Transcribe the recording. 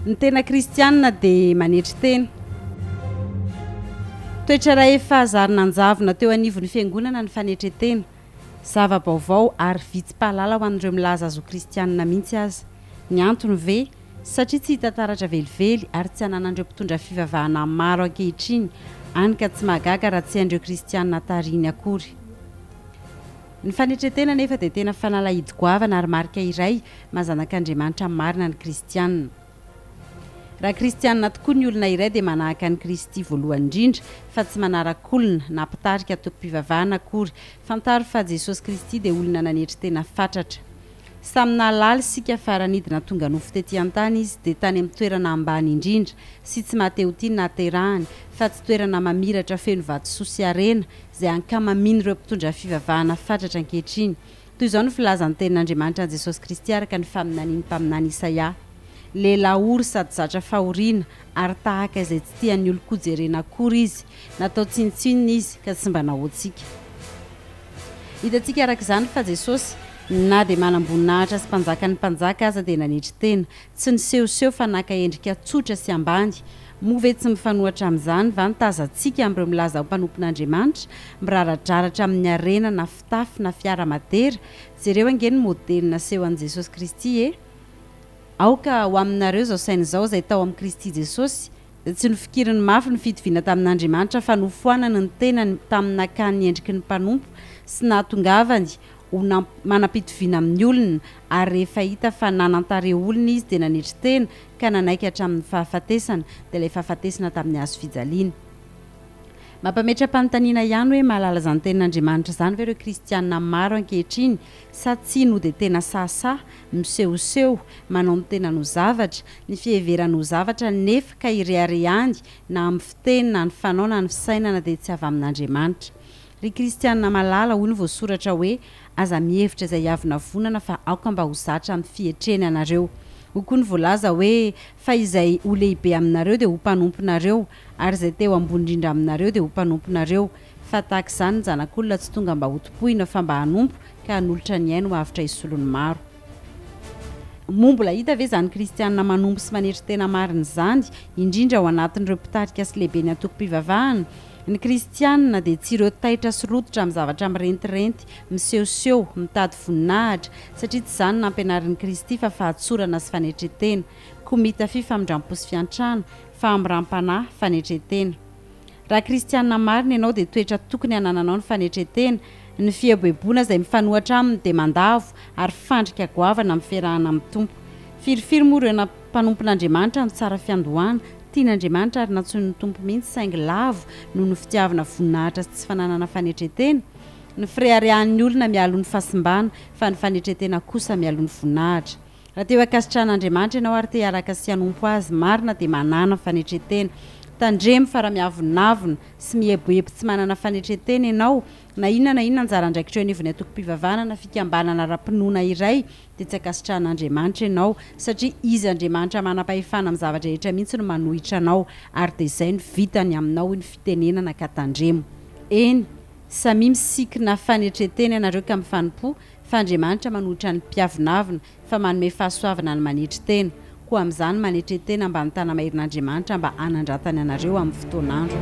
Ny tena kristiana dia manetry tena. Toetra raha efa zarinanjavona teo anivon'ny fiangonana ny fanetretena. Zava-baovao ary vitsy-pahalala ho an'ireo milaza azo kristiana mihitsy aza. Ny antony ve satria tsy hita taratra velively ary tsy ananan'ireo mpitondra fivavahana maro ankehitriny, hany ka tsy mahagaga raha tsy andreo kristiana tariny akory. Ny fanetretena nefa dia tena fanalahidy-goavana ary marika iray mazanak'Andriamanitra marina ny kristiana. Raha kristiana tokoa ny olona iray dia manahaka ny Kristy voalohany indrindra, fa tsy manarakolona na mpitarika tokom-pivavahana akory. Fantaro fa Jesosy Kristy dia olona nanetry tena fatratra. Samy nalaly sika fa ranidina tonga nofo tetỳ an-tany izy dia tany amin'ny toerana ambany indrindra, sy tsy mateo-tiny na terahany, fa tsy toerana mamiratra feno vatosoa sy arena izay ankamamin'ireo mpitondra fivavahana fatratra ankehitriny. Toy izao ny filazan'ny tenin'Andriamanitra an'i Jesosy Kristy araka ny faminaniany mpaminany Isaia. Lehilahy sady zatra fahoriana ary tahaka izay tsy tian'ny olon-ko jerena akory izy, natao tsinitsinina izy ka tsy mba nahoantsika. Hitantsika araka izany fa Jesosy na dia manam-boninahitra sy mpanjaka ny mpanjaka aza dia nanetry tena, tsy nisehoseho fa naka endrika tsotra sy ambany. Moa ve tsy mifanohatra amin'izany va nitazantsika amin'ireo milaza ho mpanompon'Andriamanitra, miraradraratra amin'ny arena na fitafy na fiara madera, jereo ange ny modely naseho an'i Jesosy Kristy aoka ho aminareo izao saina izao izay tao amin'ny Kristy Jesosy, tsy nofikiriny mafy ny fitoviana tamin'Andriamanitra fa nofoanana ny tenany tamin'ny nakany endriky ny mpanompo sy nahatongavany ho manam-pitoviana amin'ny olona, ary rehefa hita fa nanantareo olona izy dia nanetry tena ka nanaiky hatramin'ny fahafatesana dia ilay fahafatesana tamin'ny hazo fijaliana. Mampametra-panontaniana ihany hoe mahalala izany tenin'Andriamanitra izany ve ireo kristiana maro ankehitriny, sa tsy no dia tena sasa misehoseho manao ny tena no zavatra, ny fiheverana ho zavatra nefa ka ireharehany na amin'ny fiteny na ny fanao na ny fisainana dia tsy avy amin'Andriamanitra. Ry kristiana malala hoy ny voasoratra hoe aza mihevitra izay avina vonana fa aoka mba ho zatra amin'ny fihetreny anareo. Ho koa ny voalaza hoe fa izay ho lehibe aminareo dia ho mpanomponareo, ary izay teo ambony indrindra aminareo dia ho mpanomponareo. Fa tahaka izany ny zanak'olona tsy tonga mba ho topohina fa mba hanompo ka hanolotra ny ainy ho avitra isolony maro. Mbola hita ve izany kristiana manompo sy manetry tena marina izany, indrindra ao anatin'ireo mpitarika sy lehibe ny antoko-pivavahana? Ny kristiana dia tsy ireo taitra sy rototra amin'ny zavatra mirentirenty, misehoseho, mitady voninahitra, satria tsy izany nampianarin'i Kristy fa fahatsorana sy fanetretena. Koa mitafi famindrampo sy fiantrana, fa amiram-panahy fanetretena. Raha kristiana marina ianao dia toetra tokony hanananao ny fanetretena, ny fiaboeboana izay mifanohatra aminy dia mandavo ary fandrika goavana amin'ny fiarahana amin'ny tompo. Firifiry moa ireo mpanompon'Andriamanitra ny tsara fiandohana, tian'Andriamanitra ary natsoin'ny tompo mihitsy saingy lavo noho ny fitiavana voninahitra sy tsy fananana fanetretena. Ny fireharehan'ny olona mialo ny fahasimbana, fa ny fanetretena kosa mialo ny voninahitra. Raha te ho-akasitran'Andriamanitra ianao ary te hiaraka sy hanompo azy marina dia manana fanetretena. Tandremo fa raha miavonavona sy mieboebo tsy manana fanetretena ianao, na inona anjara andraikitra eo anivony antoko-pivavahana na fikambanana ara-pinoana iray dia tsy akasitran'Andriamanitra ianao, satria izy Andriamanitra manam-pahefana amin'ny zavatra rehetra mihitsy no manohitra anao, ary dia izay no vitany aminao ny fitenenana ka tandremo. Eny, samy misikina fanetretena ianareo ka mifanompo, fa Andriamanitra manohitra ny mpiavonavina fa manome fahasoavana ny manetry tena. Koa amin'izany manetretena mba ny tana maherin'Andriamanitra mba hanandratany anareo amin'ny fotoan'andro.